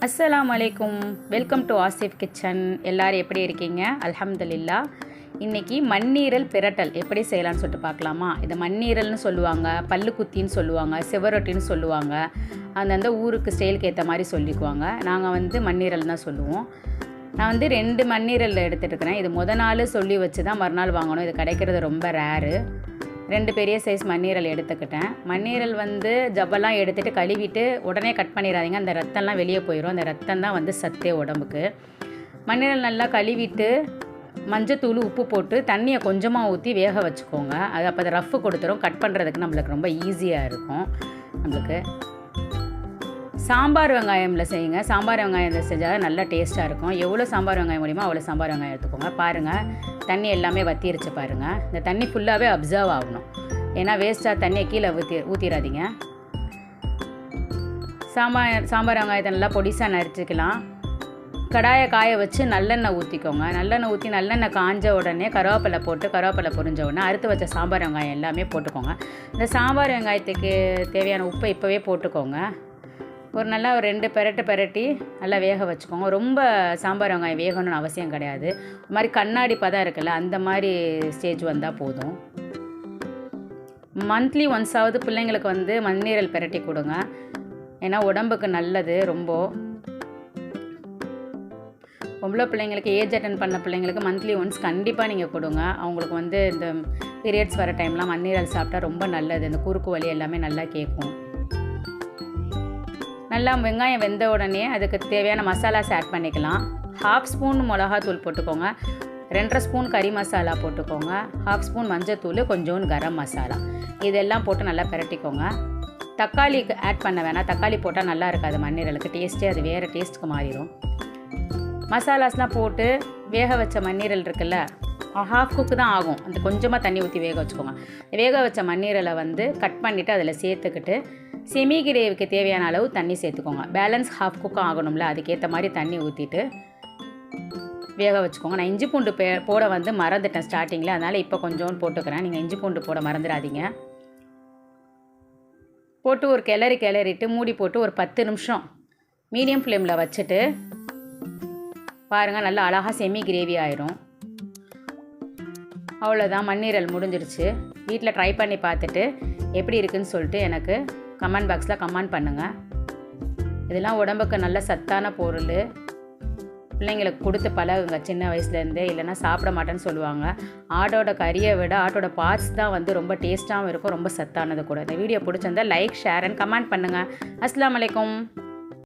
அஸ்ஸலாமு அலைக்கும். Welcome to Asif kitchen. எல்லோரும் எப்படி இருக்கீங்க? அல்ஹம்துலில்லாஹ். இன்றைக்கி மண்ணீரல் பிரட்டல் எப்படி செய்யலான்னு சொல்லிட்டு பார்க்கலாமா? இதை மண்ணீரல்னு சொல்லுவாங்க, பல்லுக்குத்தின்னு சொல்லுவாங்க, சிவரொட்டின்னு சொல்லுவாங்க. அந்தந்த ஊருக்கு ஸ்டைலுக்கு ஏற்ற மாதிரி சொல்லிக்குவாங்க. நாங்கள் மண்ணீரல் தான் சொல்லுவோம். நான் 2 மண்ணீரல் எடுத்துகிட்டுருக்கிறேன். இது நாள் சொல்லி வச்சு தான் மறுநாள் வாங்கணும். இது கிடைக்கிறது ரொம்ப ரேரு. 2 பெரிய சைஸ் மண்ணீரல் எடுத்துக்கிட்டேன். மண்ணீரல் ஜவ்வெல்லாம் எடுத்துகிட்டு கழுவிட்டு உடனே கட் பண்ணிடாதீங்க. அந்த ரத்தம்லாம் வெளியே போயிடும். அந்த ரத்தம் தான் சத்தே உடம்புக்கு. மண்ணீரல் நல்லா கழுவிட்டு மஞ்சத்தூள் உப்பு போட்டு தண்ணியை கொஞ்சமாக ஊற்றி வேக வச்சுக்கோங்க. அது அப்போ அதை ரஃப்பு கொடுத்துரும். கட் பண்ணுறதுக்கு நம்மளுக்கு ரொம்ப ஈஸியாக இருக்கும். நம்மளுக்கு சாம்பார் வெங்காயமில் செய்யுங்க. சாம்பார் வெங்காயம் செஞ்சால் நல்லா டேஸ்ட்டாக இருக்கும். எவ்வளோ சாம்பார் வெங்காயம் முடியுமோ அவ்வளோ சாம்பார் வெங்காயம் எடுத்துக்கோங்க. பாருங்கள், தண்ணி எல்லாமே வற்றிருச்சு பாருங்கள். இந்த தண்ணி ஃபுல்லாகவே அப்சர்வ் ஆகணும். ஏன்னா வேஸ்ட்டாக தண்ணியை கீழே ஊற்றிடாதீங்க. சாம்பார் வெங்காயத்தை நல்லா பொடிசாக நறுச்சிக்கலாம். கடாயை காய வச்சு நல்லெண்ணெய் ஊற்றிக்கோங்க. நல்லெண்ணெய் ஊற்றி நல்லெண்ணெய் காஞ்ச உடனே கருவேப்பிலை பொரிஞ்ச உடனே அறுத்து வச்ச சாம்பார் வெங்காயம் எல்லாமே போட்டுக்கோங்க. இந்த சாம்பார் வெங்காயத்துக்கு தேவையான உப்பை இப்போவே போட்டுக்கோங்க. ஒரு 2 பெரட்டி நல்லா வேக வச்சுக்கோங்க. ரொம்ப சாம்பார் வெங்காயம் வேகணும்னு அவசியம் கிடையாது. ஒரு மாதிரி கண்ணாடி பதம் இருக்குல்ல, அந்த மாதிரி ஸ்டேஜ் வந்தால் போதும். மந்த்லி ஒன்ஸாவது பிள்ளைங்களுக்கு மண்ணீரல் பெரட்டி கொடுங்க. ஏன்னா உடம்புக்கு நல்லது ரொம்ப. பொம்பளை பிள்ளைங்களுக்கு, ஏஜ் அட்டன் பண்ண பிள்ளைங்களுக்கு மந்த்லி ஒன்ஸ் கண்டிப்பாக நீங்கள் கொடுங்க. அவங்களுக்கு இந்த பீரியட்ஸ் வர டைம்லாம் மண்ணீரல் சாப்பிட்டா ரொம்ப நல்லது. இந்த குறுக்கு வலி எல்லாமே நல்லா கேட்கும். நல்லா வெங்காயம் வெந்த உடனே அதுக்கு தேவையான மசாலாஸ் ஆட் பண்ணிக்கலாம். 1/2 ஸ்பூன் மிளகாத்தூள் போட்டுக்கோங்க. 2.5 ஸ்பூன் கறி மசாலா போட்டுக்கோங்க. 1/2 ஸ்பூன் மஞ்சத்தூள், கொஞ்சோண்டு கரம் மசாலா. இதெல்லாம் போட்டு நல்லா பிரட்டிக்கோங்க. தக்காளி ஆட் பண்ண வேணாம். தக்காளி போட்டால் நல்லா இருக்காது மண்ணீரலுக்கு. டேஸ்ட்டே அது வேறு டேஸ்ட்டுக்கு மாறிடும். மசாலாஸ்லாம் போட்டு வேக வச்ச மண்ணீரல் இருக்குல்ல, 1/2 குக்கு தான் ஆகும். அந்த கொஞ்சமாக தண்ணி ஊற்றி வேக வச்சுக்கோங்க. வேக வச்ச மண்ணீரலை கட் பண்ணிவிட்டு அதில் சேர்த்துக்கிட்டு செமி கிரேவிக்கு தேவையான அளவு தண்ணி சேர்த்துக்கோங்க. பேலன்ஸ் 1/2 குக்கும் ஆகணும்ல, அதுக்கேற்ற மாதிரி தண்ணி ஊற்றிட்டு வேக வச்சுக்கோங்க. நான் இஞ்சி பூண்டு போட மறந்துட்டேன் ஸ்டார்டிங்கில், அதனால் இப்போ கொஞ்சோண்டு போட்டுக்கிறேன். நீங்கள் இஞ்சி பூண்டு போட மறந்துடாதீங்க. போட்டு ஒரு கிளறிட்டு மூடி போட்டு ஒரு 10 நிமிஷம் மீடியம் ஃப்ளேமில் வச்சுட்டு பாருங்கள், நல்லா அழகாக செமி கிரேவி ஆயிரும். அவ்வளோதான், மண்ணீரல் முடிஞ்சிருச்சு. வீட்டில் ட்ரை பண்ணி பார்த்துட்டு எப்படி இருக்குதுன்னு சொல்லிட்டு எனக்கு கமெண்ட் பாக்ஸில் கமெண்ட் பண்ணுங்கள். இதெல்லாம் உடம்புக்கு நல்ல சத்தான பொருள். பிள்ளைங்களுக்கு கொடுத்து பழகுங்க சின்ன வயசுலேருந்தே. இல்லைன்னா சாப்பிட மாட்டேன்னு சொல்லுவாங்க. ஆட்டோட கறியை விட ஆட்டோட பார்ட்ஸ் தான் ரொம்ப டேஸ்ட்டாகவும் இருக்கும், ரொம்ப சத்தானது கூட. இந்த வீடியோ பிடிச்சிருந்தால் லைக், ஷேர் அண்ட் கமெண்ட் பண்ணுங்கள். அஸ்ஸலாமு அலைக்கும்.